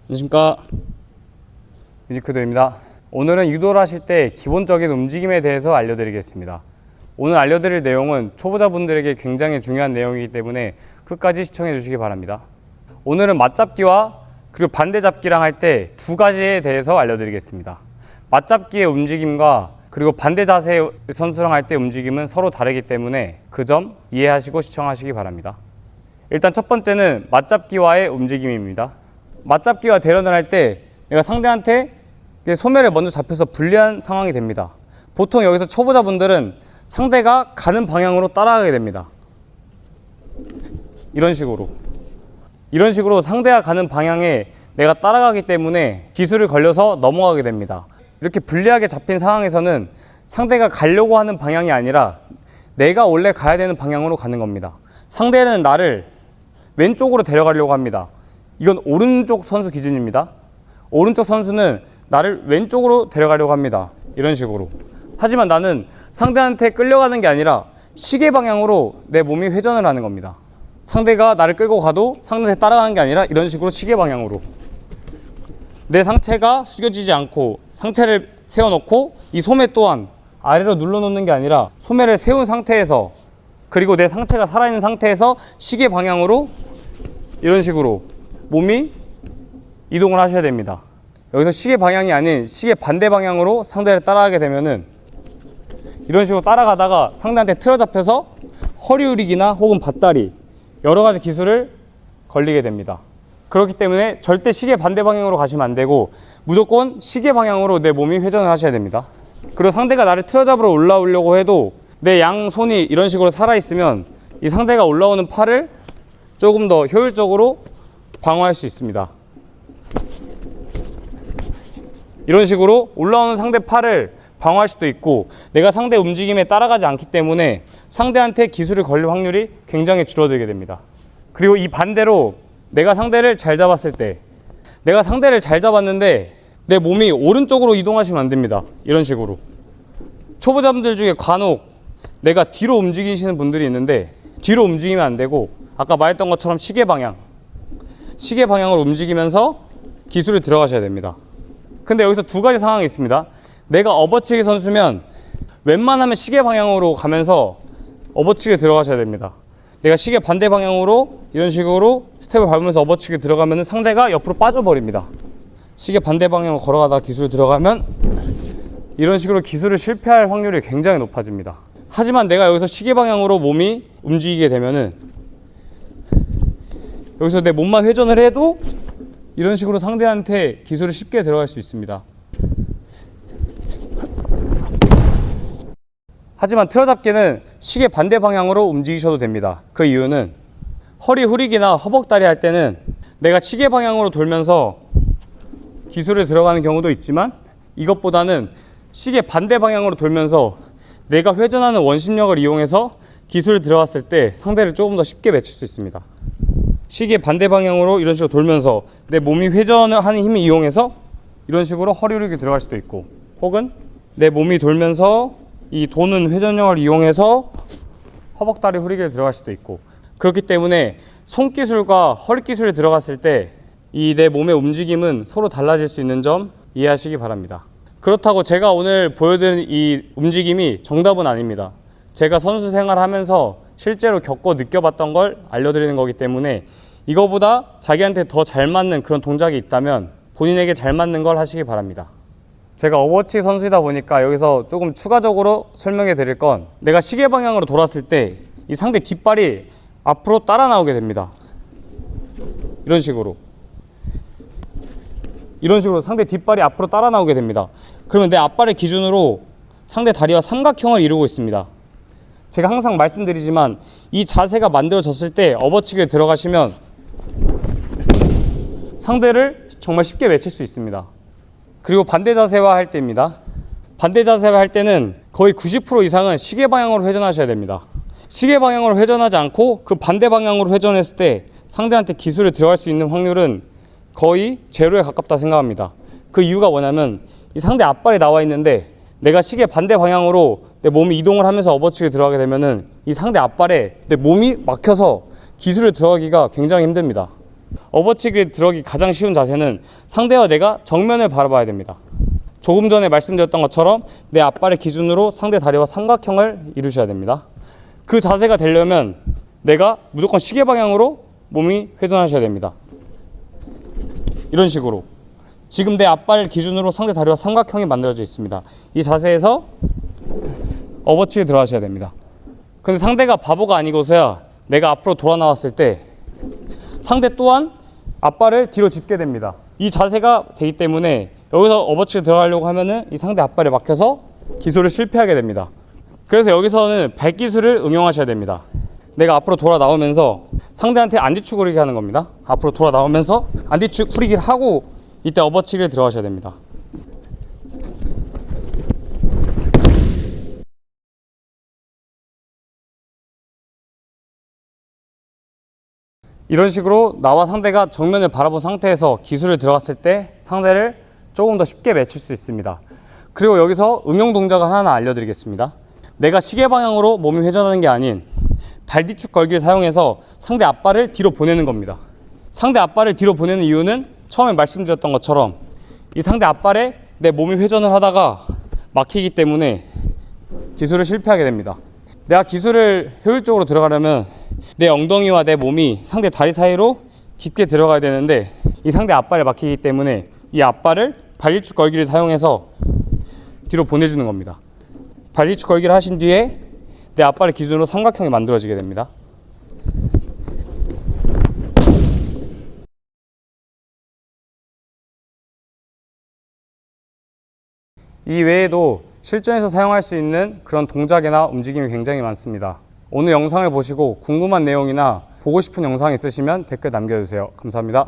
안녕하십니까, 유니크도입니다. 오늘은 유도를 하실 때 기본적인 움직임에 대해서 알려드리겠습니다. 오늘 알려드릴 내용은 초보자분들에게 굉장히 중요한 내용이기 때문에 끝까지 시청해 주시기 바랍니다. 오늘은 맞잡기와 그리고 반대 잡기랑 할 때 두 가지에 대해서 알려드리겠습니다. 맞잡기의 움직임과 그리고 반대 자세 선수랑 할 때 움직임은 서로 다르기 때문에 그 점 이해하시고 시청하시기 바랍니다. 일단 첫 번째는 맞잡기와의 움직임입니다. 맞잡기와 대련을 할 때 내가 상대한테 소매를 먼저 잡혀서 불리한 상황이 됩니다. 보통 여기서 초보자분들은 상대가 가는 방향으로 따라가게 됩니다. 이런 식으로 상대가 가는 방향에 내가 따라가기 때문에 기술을 걸려서 넘어가게 됩니다. 이렇게 불리하게 잡힌 상황에서는 상대가 가려고 하는 방향이 아니라 내가 원래 가야 되는 방향으로 가는 겁니다. 상대는 나를 왼쪽으로 데려가려고 합니다. 이건 오른쪽 선수 기준입니다. 오른쪽 선수는 나를 왼쪽으로 데려가려고 합니다. 이런 식으로. 하지만 나는 상대한테 끌려가는 게 아니라 시계 방향으로 내 몸이 회전을 하는 겁니다. 상대가 나를 끌고 가도 상대한테 따라가는 게 아니라 이런 식으로 시계 방향으로. 내 상체가 숙여지지 않고 상체를 세워놓고 이 소매 또한 아래로 눌러놓는 게 아니라 소매를 세운 상태에서, 그리고 내 상체가 살아있는 상태에서 시계 방향으로 이런 식으로 몸이 이동을 하셔야 됩니다. 여기서 시계 방향이 아닌 시계 반대 방향으로 상대를 따라가게 되면은 이런 식으로 따라가다가 상대한테 틀어잡혀서 허리 후리기나 혹은 밧다리 여러 가지 기술을 걸리게 됩니다. 그렇기 때문에 절대 시계 반대 방향으로 가시면 안 되고 무조건 시계 방향으로 내 몸이 회전을 하셔야 됩니다. 그리고 상대가 나를 틀어잡으러 올라오려고 해도 내 양손이 이런 식으로 살아있으면 이 상대가 올라오는 팔을 조금 더 효율적으로 방어할 수 있습니다. 이런 식으로 올라오는 상대 팔을 방어할 수도 있고, 내가 상대 움직임에 따라가지 않기 때문에 상대한테 기술을 걸릴 확률이 굉장히 줄어들게 됩니다. 그리고 이 반대로 내가 상대를 잘 잡았을 때, 내가 상대를 잘 잡았는데 내 몸이 오른쪽으로 이동하시면 안 됩니다. 이런 식으로. 초보자분들 중에 간혹 내가 뒤로 움직이시는 분들이 있는데 뒤로 움직이면 안 되고 아까 말했던 것처럼 시계 방향으로 움직이면서 기술을 들어가셔야 됩니다. 근데 여기서 두 가지 상황이 있습니다. 내가 업어치기 선수면 웬만하면 시계 방향으로 가면서 업어치기 들어가셔야 됩니다. 내가 시계 반대 방향으로 이런 식으로 스텝을 밟으면서 업어치기 들어가면 상대가 옆으로 빠져버립니다. 시계 반대 방향으로 걸어가다가 기술을 들어가면 이런 식으로 기술을 실패할 확률이 굉장히 높아집니다. 하지만 내가 여기서 시계 방향으로 몸이 움직이게 되면은 여기서 내 몸만 회전을 해도 이런 식으로 상대한테 기술을 쉽게 들어갈 수 있습니다. 하지만 틀어잡기는 시계 반대 방향으로 움직이셔도 됩니다. 그 이유는 허리 후리기나 허벅다리 할 때는 내가 시계 방향으로 돌면서 기술을 들어가는 경우도 있지만 이것보다는 시계 반대 방향으로 돌면서 내가 회전하는 원심력을 이용해서 기술을 들어갔을 때 상대를 조금 더 쉽게 맺힐 수 있습니다. 시계 반대 방향으로 이런 식으로 돌면서 내 몸이 회전을 하는 힘을 이용해서 이런 식으로 허리 후리기 들어갈 수도 있고, 혹은 내 몸이 돌면서 이 도는 회전력을 이용해서 허벅다리 후리기를 들어갈 수도 있고, 그렇기 때문에 손기술과 허리기술이 들어갔을 때 이 내 몸의 움직임은 서로 달라질 수 있는 점 이해하시기 바랍니다. 그렇다고 제가 오늘 보여드린 이 움직임이 정답은 아닙니다. 제가 선수 생활하면서 실제로 겪고 느껴봤던 걸 알려드리는 거기 때문에 이거보다 자기한테 더 잘 맞는 그런 동작이 있다면 본인에게 잘 맞는 걸 하시기 바랍니다. 제가 업어치기 선수이다 보니까 여기서 조금 추가적으로 설명해 드릴 건, 내가 시계 방향으로 돌았을 때 이 상대 뒷발이 앞으로 따라 나오게 됩니다. 이런 식으로 상대 뒷발이 앞으로 따라 나오게 됩니다. 그러면 내 앞발을 기준으로 상대 다리와 삼각형을 이루고 있습니다. 제가 항상 말씀드리지만 이 자세가 만들어졌을 때 업어치기를 들어가시면 상대를 정말 쉽게 맺힐 수 있습니다. 그리고 반대 자세화 할 때입니다. 반대 자세화 할 때는 거의 90% 이상은 시계 방향으로 회전하셔야 됩니다. 시계 방향으로 회전하지 않고 그 반대 방향으로 회전했을 때 상대한테 기술을 들어갈 수 있는 확률은 거의 제로에 가깝다 생각합니다. 그 이유가 뭐냐면 이 상대 앞발이 나와 있는데 내가 시계 반대 방향으로 내 몸이 이동을 하면서 업어치기 들어가게 되면은 이 상대 앞발에 내 몸이 막혀서 기술을 들어가기가 굉장히 힘듭니다. 업어치기 들어가기 가장 쉬운 자세는 상대와 내가 정면을 바라봐야 됩니다. 조금 전에 말씀드렸던 것처럼 내 앞발의 기준으로 상대 다리와 삼각형을 이루셔야 됩니다. 그 자세가 되려면 내가 무조건 시계 방향으로 몸이 회전하셔야 됩니다. 이런 식으로. 지금 내 앞발 기준으로 상대 다리와 삼각형이 만들어져 있습니다. 이 자세에서 업어치기 들어가셔야 됩니다. 근데 상대가 바보가 아니고서야 내가 앞으로 돌아 나왔을 때 상대 또한 앞발을 뒤로 짚게 됩니다. 이 자세가 되기 때문에 여기서 업어치기 들어가려고 하면은 이 상대 앞발에 막혀서 기술을 실패하게 됩니다. 그래서 여기서는 발기술을 응용하셔야 됩니다. 내가 앞으로 돌아 나오면서 상대한테 안뒤축 후리기 하는 겁니다. 앞으로 돌아 나오면서 안뒤축 후리기를 하고 이때 업어치기를 들어가셔야 됩니다. 이런 식으로 나와 상대가 정면을 바라본 상태에서 기술을 들어갔을 때 상대를 조금 더 쉽게 맺힐 수 있습니다. 그리고 여기서 응용 동작을 하나 알려드리겠습니다. 내가 시계 방향으로 몸이 회전하는 게 아닌 발뒤축 걸기를 사용해서 상대 앞발을 뒤로 보내는 겁니다. 상대 앞발을 뒤로 보내는 이유는 처음에 말씀드렸던 것처럼 이 상대 앞발에 내 몸이 회전을 하다가 막히기 때문에 기술을 실패하게 됩니다. 내가 기술을 효율적으로 들어가려면 내 엉덩이와 내 몸이 상대 다리 사이로 깊게 들어가야 되는데 이 상대 앞발에 막히기 때문에 이 앞발을 발뒤축 걸기를 사용해서 뒤로 보내주는 겁니다. 발뒤축 걸기를 하신 뒤에 내 앞발의 기준으로 삼각형이 만들어지게 됩니다. 이 외에도 실전에서 사용할 수 있는 그런 동작이나 움직임이 굉장히 많습니다. 오늘 영상을 보시고 궁금한 내용이나 보고 싶은 영상 있으시면 댓글 남겨주세요. 감사합니다.